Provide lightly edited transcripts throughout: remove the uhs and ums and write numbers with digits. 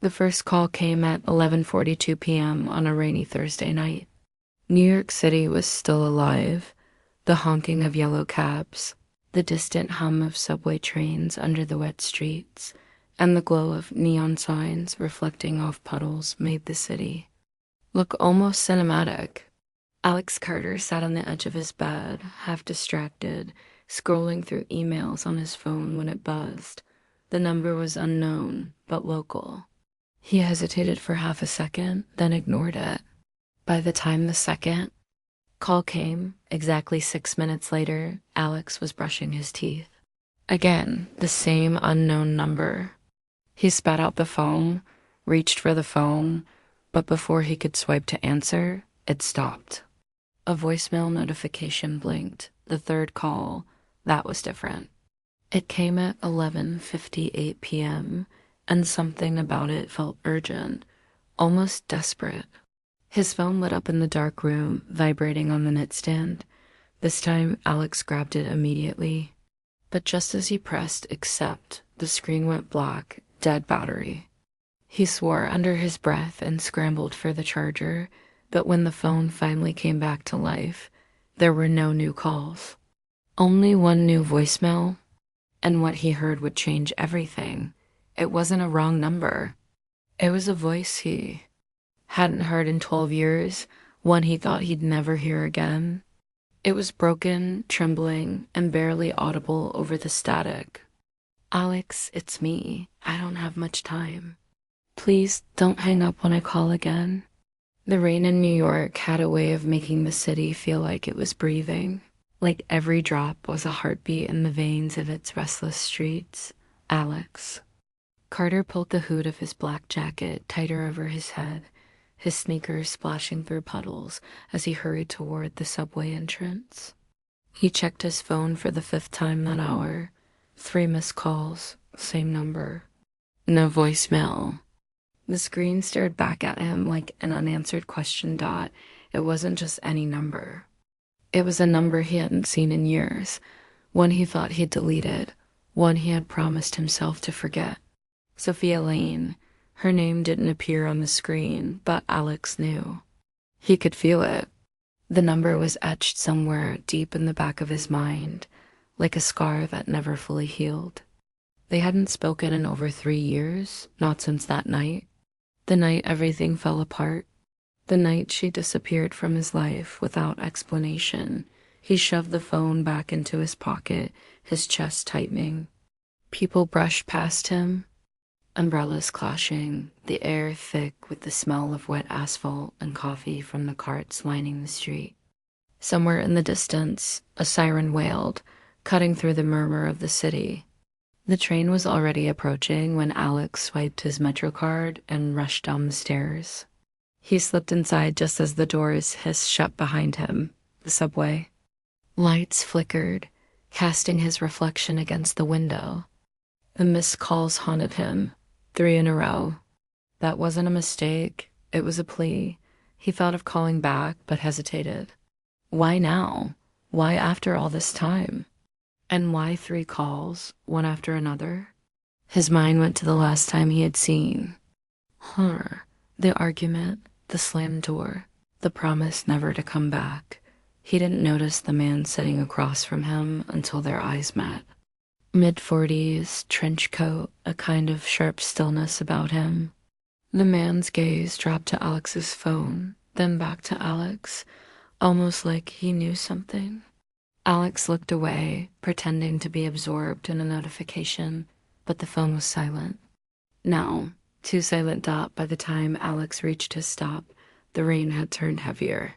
The first call came at 11:42 p.m. on a rainy Thursday night. New York City was still alive. The honking of yellow cabs, the distant hum of subway trains under the wet streets, and the glow of neon signs reflecting off puddles made the city look almost cinematic. Alex Carter sat on the edge of his bed, half distracted, scrolling through emails on his phone when it buzzed. The number was unknown, but local. He hesitated for half a second, then ignored it. By the time the second call came, exactly 6 minutes later, Alex was brushing his teeth. Again, the same unknown number. He spat out the phone, reached for the phone, but before he could swipe to answer, it stopped. A voicemail notification blinked. The third call, that was different. It came at 11:58 p.m., and something about it felt urgent, almost desperate. His phone lit up in the dark room, vibrating on the nightstand. This time, Alex grabbed it immediately. But just as he pressed accept, the screen went black, dead battery. He swore under his breath and scrambled for the charger, but when the phone finally came back to life, there were no new calls. Only one new voicemail, and what he heard would change everything. It wasn't a wrong number. It was a voice he hadn't heard in 12 years, one he thought he'd never hear again. It was broken, trembling, and barely audible over the static. "Alex, it's me. I don't have much time. Please don't hang up when I call again." The rain in New York had a way of making the city feel like it was breathing, like every drop was a heartbeat in the veins of its restless streets. Alex. Carter pulled the hood of his black jacket tighter over his head, his sneakers splashing through puddles as he hurried toward the subway entrance. He checked his phone for the fifth time that hour. 3 missed calls, same number. No voicemail. The screen stared back at him like an unanswered question dot. It wasn't just any number. It was a number he hadn't seen in years, one he thought he'd deleted, one he had promised himself to forget. Sophia Lane. Her name didn't appear on the screen, but Alex knew. He could feel it. The number was etched somewhere deep in the back of his mind, like a scar that never fully healed. They hadn't spoken in over 3 years, not since that night. The night everything fell apart. The night she disappeared from his life without explanation. He shoved the phone back into his pocket, his chest tightening. People brushed past him, umbrellas clashing, the air thick with the smell of wet asphalt and coffee from the carts lining the street. Somewhere in the distance, a siren wailed, cutting through the murmur of the city. The train was already approaching when Alex swiped his MetroCard and rushed down the stairs. He slipped inside just as the doors hissed shut behind him. The subway. Lights flickered, casting his reflection against the window. The missed calls haunted him. 3 in a row. That wasn't a mistake. It was a plea. He thought of calling back, but hesitated. Why now? Why after all this time? And why 3 calls, one after another? His mind went to the last time he had seen her. The argument, the slammed door, the promise never to come back. He didn't notice the man sitting across from him until their eyes met. Mid-40s, trench coat, a kind of sharp stillness about him. The man's gaze dropped to Alex's phone, then back to Alex, almost like he knew something. Alex looked away, pretending to be absorbed in a notification, but the phone was silent. No, too silent dot by the time Alex reached his stop. The rain had turned heavier.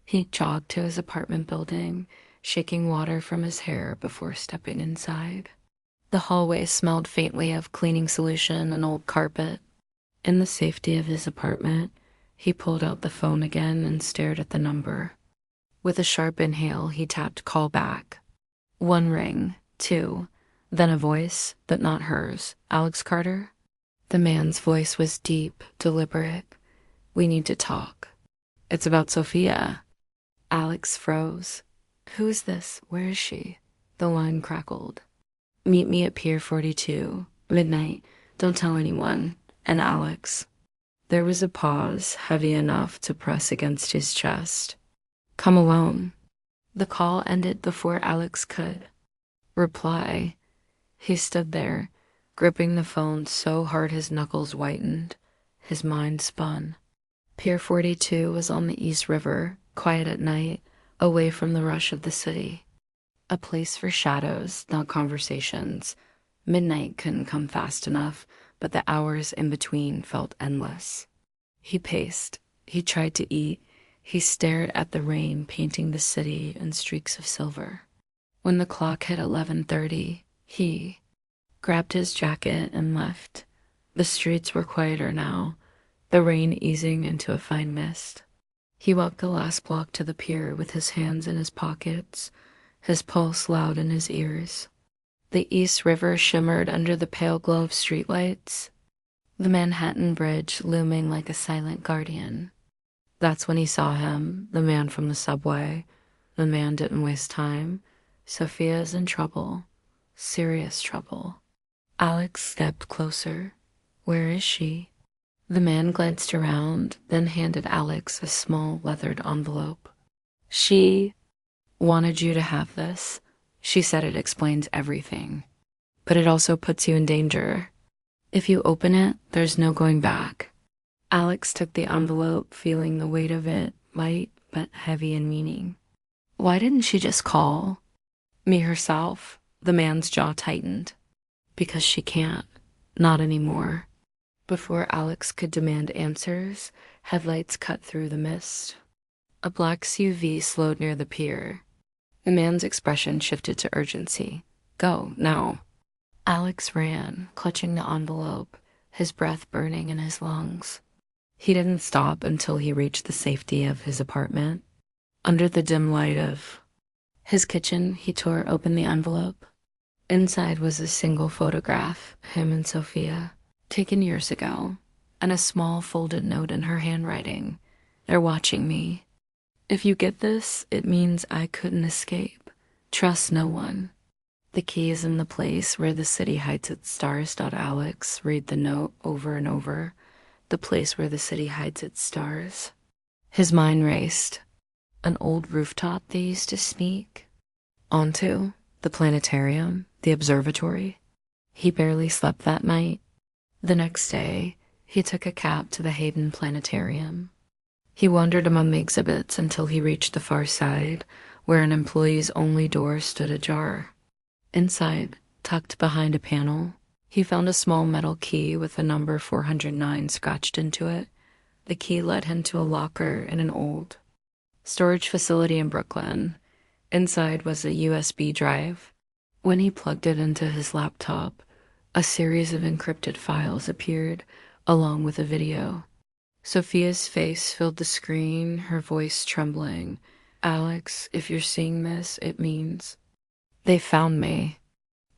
He jogged to his apartment building, shaking water from his hair before stepping inside. The hallway smelled faintly of cleaning solution and old carpet. In the safety of his apartment, he pulled out the phone again and stared at the number. With a sharp inhale, he tapped call back. 1 ring, 2, then a voice, but not hers. Alex Carter? The man's voice was deep, deliberate. "We need to talk." "It's about Sophia." Alex froze. "Who is this? Where is she?" The line crackled. "Meet me at Pier 42, midnight. Don't tell anyone. and Alex. There was a pause heavy enough to press against his chest. Come alone. The call ended before Alex could reply. He stood there, gripping the phone so hard his knuckles whitened. His mind spun. Pier 42 was on the East River, quiet at night, away from the rush of the city. A place for shadows, not conversations. Midnight couldn't come fast enough, but the hours in between felt endless. He paced. He tried to eat. He stared at the rain painting the city in streaks of silver. When the clock hit 11:30, he grabbed his jacket and left. The streets were quieter now, the rain easing into a fine mist. He walked the last block to the pier with his hands in his pockets, his pulse loud in his ears. The East River shimmered under the pale glow of streetlights, the Manhattan Bridge looming like a silent guardian. That's when he saw him, the man from the subway. The man didn't waste time. Sophia's in trouble. Serious trouble. Alex stepped closer. Where is she? The man glanced around, then handed Alex a small leathered envelope. She wanted you to have this. She said it explains everything. But it also puts you in danger. If you open it, there's no going back. Alex took the envelope, feeling the weight of it, light but heavy in meaning. Why didn't she just call? Me herself. The man's jaw tightened. Because she can't. Not anymore. Before Alex could demand answers, headlights cut through the mist. A black SUV slowed near the pier. The man's expression shifted to urgency. Go, now. Alex ran, clutching the envelope, his breath burning in his lungs. He didn't stop until he reached the safety of his apartment. Under the dim light of his kitchen, he tore open the envelope. Inside was a single photograph, him and Sophia, taken years ago, and a small folded note in her handwriting. They're watching me. If you get this, it means I couldn't escape. Trust no one. The key is in the place where the city hides its stars. Alex read the note over and over. The place where the city hides its stars. His mind raced. An old rooftop they used to sneak onto, the planetarium, the observatory. He barely slept that night. The next day, he took a cab to the Hayden Planetarium. He wandered among the exhibits until he reached the far side, where an employee's only door stood ajar. Inside, tucked behind a panel, he found a small metal key with the number 409 scratched into it. The key led him to a locker in an old storage facility in Brooklyn. Inside was a USB drive. When he plugged it into his laptop, a series of encrypted files appeared, along with a video. Sophia's face filled the screen, her voice trembling. Alex, if you're seeing this, it means they found me.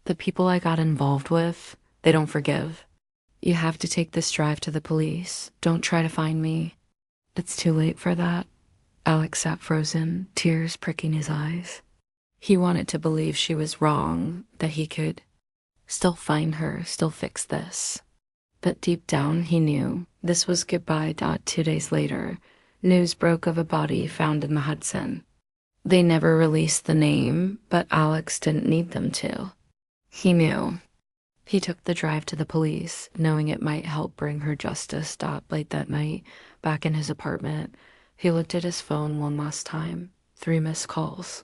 The people I got involved with, they don't forgive. You have to take this drive to the police. Don't try to find me. It's too late for that. Alex sat frozen, tears pricking his eyes. He wanted to believe she was wrong, that he could still find her, still fix this. But deep down, he knew this was goodbye. 2 days later, news broke of a body found in the Hudson. They never released the name, but Alex didn't need them to. He knew. He took the drive to the police, knowing it might help bring her justice. Late that night, back in his apartment, he looked at his phone one last time. 3 missed calls.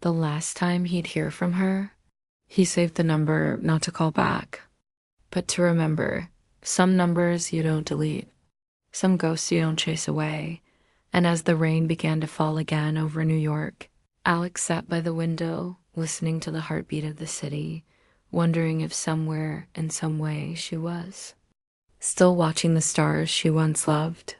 The last time he'd hear from her, he saved the number not to call back, but to remember. Some numbers you don't delete. Some ghosts you don't chase away. And as the rain began to fall again over New York, Alex sat by the window, listening to the heartbeat of the city, wondering if somewhere, in some way, she was still watching the stars she once loved.